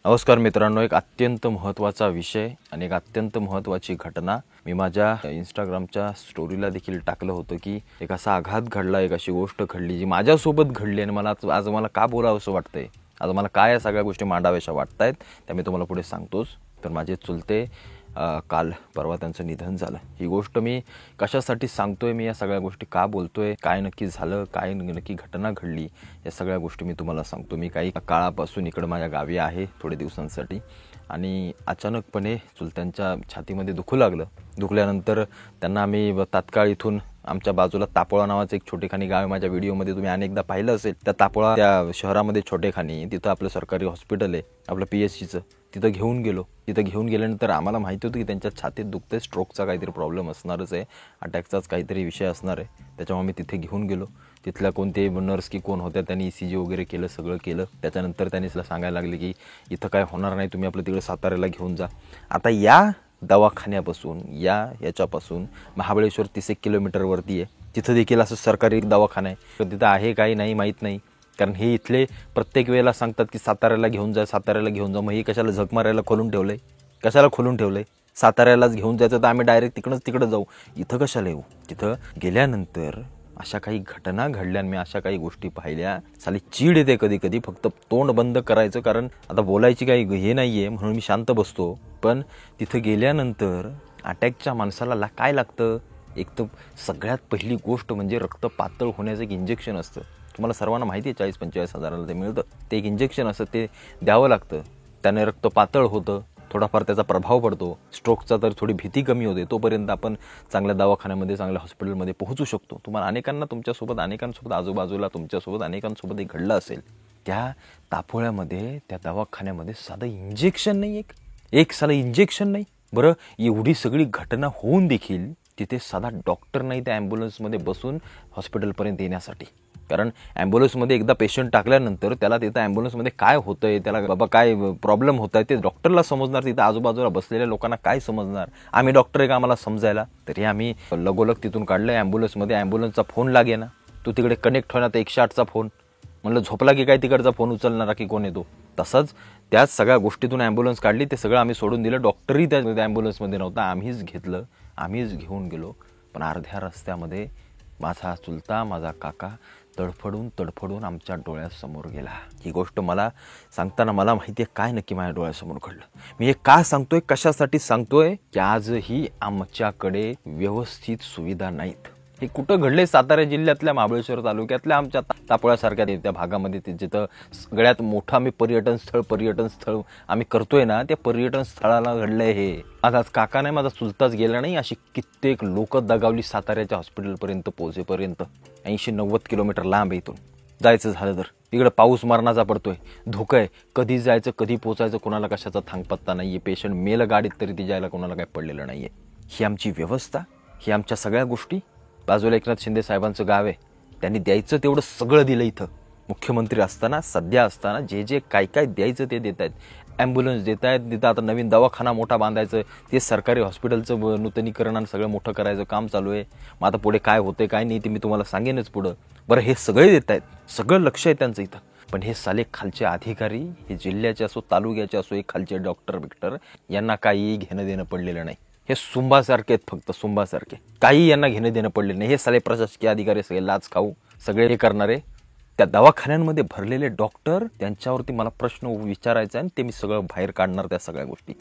नमस्कार मित्रांनो, एक अत्यंत महत्त्वाचा विषय आणि एक अत्यंत महत्त्वाची घटना मी माझ्या इंस्टाग्रामच्या स्टोरीला देखील टाकलं होतं की एक असा आघात घडला, एक अशी गोष्ट घडली जी माझ्यासोबत घडली आणि मला आज मला का बोलावं असं वाटतंय, आज मला काय या सगळ्या गोष्टी मांडाव्याशा वाटतायत त्या मी तुम्हाला पुढे सांगतोच. तर माझे चुलते काल परवा त्यांचं निधन झालं. ही गोष्ट मी कशासाठी सांगतोय, मी या सगळ्या गोष्टी का बोलतोय, काय नक्की झालं, काय नक्की घटना घडली, या सगळ्या गोष्टी मी तुम्हाला सांगतो. मी काही काळापासून इकडं माझ्या गावी आहे थोडे दिवसांसाठी आणि अचानकपणे चुलत्यांच्या छातीमध्ये दुखू लागलं. दुखल्यानंतर त्यांना आम्ही तात्काळ इथून आमच्या बाजूला तापोळा नावाचं एक छोटेखानी गाव आहे, माझ्या व्हिडिओमध्ये तुम्ही अनेकदा पाहिलं असेल. त्या तापोळा त्या शहरामध्ये छोटेखानी, तिथं आपलं सरकारी हॉस्पिटल आहे आपलं PSCचं, तिथं घेऊन गेलो. तिथं घेऊन गेल्यानंतर आम्हाला माहिती होतं की त्यांच्या छातीत दुखते, स्ट्रोकचा काहीतरी प्रॉब्लेम असणारच आहे, अटॅकचाच काहीतरी विषय असणार आहे. त्याच्यामुळे मी तिथे घेऊन गेलो. तिथल्या कोणते नर्स की कोण होत्या त्यांनी ECG वगैरे केलं, सगळं केलं. त्याच्यानंतर त्यांनी तिला सांगायला लागले की इथं काय होणार नाही, तुम्ही आपलं तिकडे साताऱ्याला घेऊन जा. आता या दवाखान्यापासून याच्यापासून महाबळेश्वर 30 किलोमीटरवरती आहे. तिथं देखील असं सरकारी दवाखाना आहे. तिथं आहे काही नाही माहीत नाही, कारण हे इथले प्रत्येक वेळेला सांगतात की साताऱ्याला घेऊन जा, साताऱ्याला घेऊन जा. मग हे कशाला झक मारायला खोलून ठेवलंय, कशाला खोलून ठेवलंय? साताऱ्यालाच घेऊन जायचं तर आम्ही डायरेक्ट तिकडं जाऊ, इथं कशाला येऊ? तिथं गेल्यानंतर अशा काही घटना घडल्या, मी अशा काही गोष्टी पाहिल्या, साली चीड येते कधी कधी. फक्त तोंड बंद करायचं, कारण आता बोलायची काही हे नाही आहे म्हणून मी शांत बसतो. पण तिथं गेल्यानंतर अटॅकच्या माणसाला काय लागतं? एक तर सगळ्यात पहिली गोष्ट म्हणजे रक्त पातळ होण्याचं एक इंजेक्शन असतं. तुम्हाला सर्वांना माहिती आहे, 40-45 हजाराला ते मिळतं. ते एक इंजेक्शन असतं, ते द्यावं लागतं. त्याने रक्त पातळ होतं, थोडाफार त्याचा प्रभाव पडतो. स्ट्रोकचा तर थोडी भीती कमी होते. तोपर्यंत आपण चांगल्या दवाखान्यामध्ये, चांगल्या हॉस्पिटलमध्ये पोहोचू शकतो. तुम्हाला अनेकांसोबत आजूबाजूला तुमच्यासोबत अनेकांसोबत एक घडलं असेल. त्या तापोळ्यामध्ये, त्या दवाखान्यामध्ये साधं इंजेक्शन नाही, एक साधं इंजेक्शन नाही. बरं, एवढी सगळी घटना होऊन देखील तिथे साधा डॉक्टर नाही त्या ॲम्ब्युलन्समध्ये बसून हॉस्पिटलपर्यंत येण्यासाठी. कारण ॲम्ब्युलन्समध्ये एकदा पेशंट टाकल्यानंतर त्याला तिथं ॲम्ब्युलन्समध्ये काय होतंय, त्याला बाबा काय प्रॉब्लेम होत आहे ते डॉक्टरला समजणार, तिथं आजूबाजूला बसलेल्या लोकांना काय समजणार? आम्ही डॉक्टर आहे का आम्हाला समजायला? तरी आम्ही लगोलग तिथून काढलं ॲम्ब्युलन्समध्ये. ॲम्ब्युलन्सचा फोन लागेना, तो तिकडे कनेक्ट होणार, तर 108चा फोन. म्हणलं झोपला की काय तिकडचा फोन उचलणारा की कोण येतो? तसंच त्याच सगळ्या गोष्टीतून ॲम्ब्युलन्स काढली, ते सगळं आम्ही सोडून दिलं. डॉक्टरही त्या ॲम्ब्युलन्समध्ये नव्हता, आम्हीच घेतलं, आम्हीच घेऊन गेलो. पण अर्ध्या रस्त्यामध्ये माझा चुलता, माझा काका तडफडून आमच्या डोळ्यासमोर गेला. ही गोष्ट मला सांगताना मला माहिती आहे काय नक्की माझ्या डोळ्यासमोर घडलं. मी हे का सांगतोय, कशासाठी सांगतोय? की आजही आमच्याकडे व्यवस्थित सुविधा नाहीत. हे कुठं घडले? सातारा जिल्ह्यातल्या महाबळेश्वर तालुक्यातल्या आमच्या तापोळ्यासारख्या त्या भागामध्ये, जिथं सगळ्यात मोठं आम्ही पर्यटन स्थळ आम्ही करतोय ना, त्या पर्यटन स्थळाला घडलंय हे. माझाच काका नाही, माझा चुलताच गेला नाही, अशी कित्येक लोक दगावली साताऱ्याच्या हॉस्पिटलपर्यंत पोहोचेपर्यंत. 80-90 किलोमीटर लांब इथून जायचं झालं तर. इकडं पाऊस मरणाचा पडतोय, धोका आहे, कधी जायचं कधी पोचायचं, कोणाला कशाचा थांगपत्ता नाहीये. पेशंट मेलं गाडीत तरी ती जायला कोणाला काय पडलेलं नाहीये. ही आमची व्यवस्था, ही आमच्या सगळ्या गोष्टी. बाजूला एकनाथ शिंदे साहेबांचं गाव आहे, त्यांनी द्यायचं तेवढं सगळं दिलं. इथं मुख्यमंत्री असताना, सध्या असताना जे काय द्यायचं ते देत आहेत. ॲम्ब्युलन्स देत आहेत, तिथं आता नवीन दवाखाना मोठा बांधायचं, ते सरकारी हॉस्पिटलचं नूतनीकरण आणि सगळं मोठं करायचं काम चालू आहे. मग आता पुढे काय होतंय काय नाही ते मी तुम्हाला सांगेनच पुढं. बरं, हे सगळे देत आहेत, सगळं लक्ष आहे त्यांचं इथं. पण हे साले खालचे अधिकारी, हे जिल्ह्याचे असो तालुक्याचे असो, हे खालचे डॉक्टर यांना काही घेणं देणं पडलेलं नाही. हे सुंबासारखे आहेत, फक्त सुंबासारखे, काही यांना घेणं देणं पडले नाही. हे साले प्रशासकीय अधिकारी सगळे लाच खाऊ, सगळे हे करणारे. त्या दवाखान्यांमध्ये भरलेले डॉक्टर, त्यांच्यावरती मला प्रश्न विचारायचा आहे, ते मी सगळं बाहेर काढणार त्या सगळ्या गोष्टी.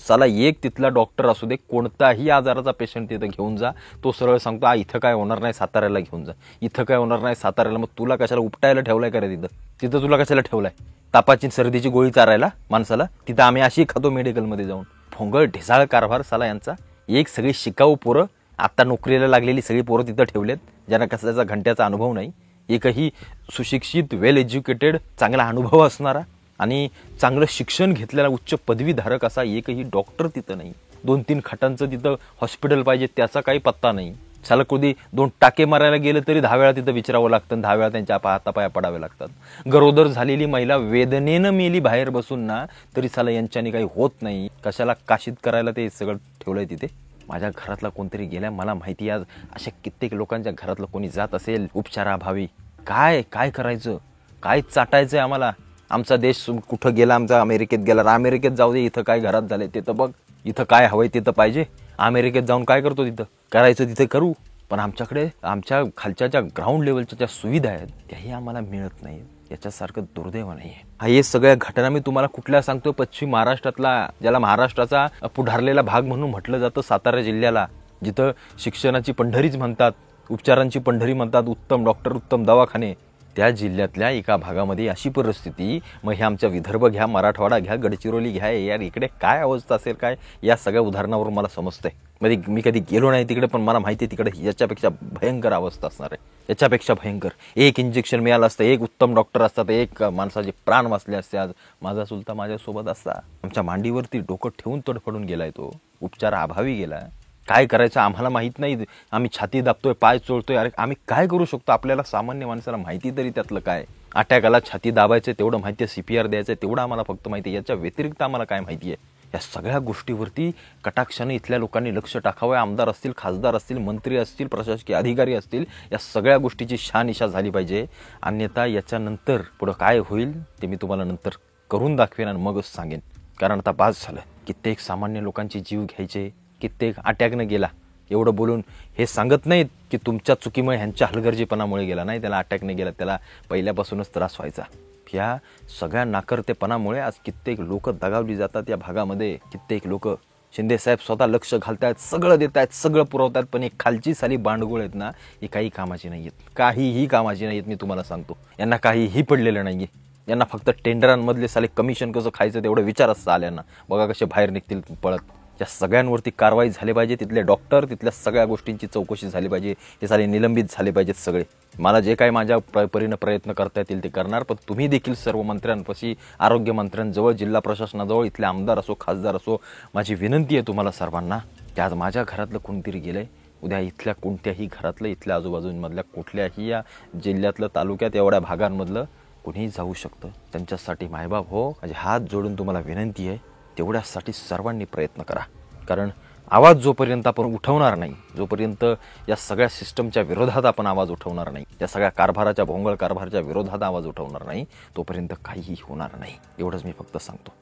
साला एक तिथला डॉक्टर असू दे, कोणताही आजाराचा पेशंट तिथं घेऊन जा, तो सरळ सांगतो इथं काय होणार नाही, साताऱ्याला घेऊन जा, इथं काय होणार नाही साताऱ्याला. मग तुला कशाला उपटायला ठेवलाय का रे तिथं तुला कशाला ठेवलाय? तापाची सर्दीची गोळी चारायला माणसाला? तिथं आम्ही अशी खातो मेडिकलमध्ये जाऊन. भोंगळ ढिसाळ कारभार साला यांचा. एक सगळी शिकाऊ पोरं, आता नोकरीला लागलेली सगळी पोरं तिथं ठेवलेत, ज्यांना कसल्याचा घंट्याचा अनुभव नाही. एकही सुशिक्षित, वेल एज्युकेटेड, चांगला अनुभव असणारा आणि चांगलं शिक्षण घेतलेला उच्च पदवीधारक असा एकही डॉक्टर तिथं नाही. 2-3 खाटांचं तिथं हॉस्पिटल पाहिजे, त्याचा काही पत्ता नाही. साला कधी 2 टाके मारायला गेलं तरी 10 वेळा तिथं विचारावं लागतं, 10 वेळा त्यांच्या हातापाया पडावे लागतात. गरोदर झालेली महिला वेदनेनं मेली बाहेर बसून ना, तरी साला यांच्यानी काही होत नाही. कशाला काशीत करायला ते सगळं ठेवलंय तिथे. माझ्या घरातला कोणतरी गेलाय, मला माहिती आज अशा कित्येक लोकांच्या घरातलं कोणी जात असेल उपचाराभावी. काय करायचं, काय चाटायचंय आम्हाला? आमचा देश कुठं गेला, आमचा अमेरिकेत गेला, अमेरिकेत जाऊ दे, इथं काय घरात झाले ते तर बघ, इथं काय हवंय ते तर पाहिजे. अमेरिकेत जाऊन काय करतो, तिथं करायचं तिथे करू, पण आमच्याकडे आमच्या खालच्या ज्या ग्राउंड लेवलच्या ज्या सुविधा आहेत त्याही आम्हाला मिळत नाही. याच्यासारखं दुर्दैव नाही आहे. हे सगळ्या घटना मी तुम्हाला कुठल्या सांगतो, पश्चिम महाराष्ट्रातला, ज्याला महाराष्ट्राचा पुढारलेला भाग म्हणून म्हटलं जातं, सातारा जिल्ह्याला, जिथं शिक्षणाची पंढरीच म्हणतात, उपचारांची पंढरी म्हणतात, उत्तम डॉक्टर, उत्तम दवाखाने, त्या जिल्ह्यातल्या एका भागामध्ये अशी परिस्थिती. मग हे आमच्या विदर्भ घ्या, मराठवाडा घ्या, गडचिरोली घ्या, यार इकडे काय अवस्था असेल काय, या सगळ्या उदाहरणावरून मला समजतंय. म्हणजे मी कधी गेलो नाही तिकडे, पण मला माहिती आहे तिकडे याच्यापेक्षा भयंकर अवस्था असणार आहे, याच्यापेक्षा भयंकर. एक इंजेक्शन मिळालं असतं, एक उत्तम डॉक्टर असतात, एक माणसाचे प्राण वाचले असते. आज माझा चुलता माझ्यासोबत असता, आमच्या मांडीवरती डोकं ठेवून तडफडून गेलाय तो, उपचार अभावी गेला. काय करायचं आम्हाला माहीत नाही. आम्ही छाती दाबतोय, पाय चोळतोय, अरे आम्ही काय करू शकतो, आपल्याला सामान्य माणसाला माहिती तरी त्यातलं काय. अटॅकाला छाती दाबायचं तेवढं माहिती आहे, CPR द्यायचं तेवढं आम्हाला फक्त माहिती आहे, याच्या व्यतिरिक्त आम्हाला काय माहिती आहे. या सगळ्या गोष्टीवरती कटाक्षाने इथल्या लोकांनी लक्ष टाकावं. आमदार असतील, खासदार असतील, मंत्री असतील, प्रशासकीय अधिकारी असतील, या सगळ्या गोष्टीची शहानिशा झाली पाहिजे. अन्यथा याच्यानंतर पुढं काय होईल ते मी तुम्हाला नंतर करून दाखवेन आणि मगच सांगेन. कारण आता बास झालं. कित्येक सामान्य लोकांचे जीव घ्यायचे, कित्येक अटॅकनं गेला. एवढं बोलून हे सांगत नाहीत की तुमच्या चुकीमुळे ह्यांच्या हलगर्जीपणामुळे गेला, नाही, त्याला अटॅकने गेला, त्याला पहिल्यापासूनच त्रास व्हायचा. ह्या सगळ्या नाकर्तेपणामुळे आज कित्येक लोक दगावली जातात या भागामध्ये. कित्येक लोक, शिंदे साहेब स्वतः लक्ष घालतायत, सगळं देत आहेत, सगळं पुरवतात, पण एक खालची साली बांडगुळ आहेत ना, ही काही कामाची नाही आहेत, काहीही कामाची नाही आहेत. मी तुम्हाला सांगतो, यांना काहीही पडलेलं नाही आहे. यांना फक्त टेंडरांमधले साले कमिशन कसं खायचं तेवढं विचार असतं आल्यांना. बघा कसे बाहेर निघतील पळत. या सगळ्यांवरती कारवाई झाली पाहिजे. तिथले डॉक्टर, तिथल्या सगळ्या गोष्टींची चौकशी झाली पाहिजे. हे सारे निलंबित झाले पाहिजेत सगळे. मला जे काही माझ्या परीनं प्रयत्न करता येतील ते करणार. पण तुम्ही देखील सर्व मंत्र्यांपाशी, आरोग्यमंत्र्यांजवळ, जिल्हा प्रशासनाजवळ, इथले आमदार असो, खासदार असो, माझी विनंती आहे तुम्हाला सर्वांना की आज माझ्या घरातलं कोणतरी गेलंय, उद्या इथल्या कोणत्याही घरातलं, इथल्या आजूबाजूमधल्या कुठल्याही या जिल्ह्यातलं, तालुक्यात, एवढ्या भागांमधलं कुणीही जाऊ शकतं. त्यांच्यासाठी मायबाप हो, माझे हात जोडून तुम्हाला विनंती आहे, तेवढ्यासाठी सर्वांनी प्रयत्न करा. कारण आवाज जोपर्यंत आपण उठवणार नाही, जोपर्यंत या सगळ्या सिस्टमच्या विरोधात आपण आवाज उठवणार नाही, या सगळ्या कारभाराच्या, भोंगळ कारभाराच्या विरोधात आवाज उठवणार नाही, तोपर्यंत काहीही होणार नाही. एवढंच मी फक्त सांगतो.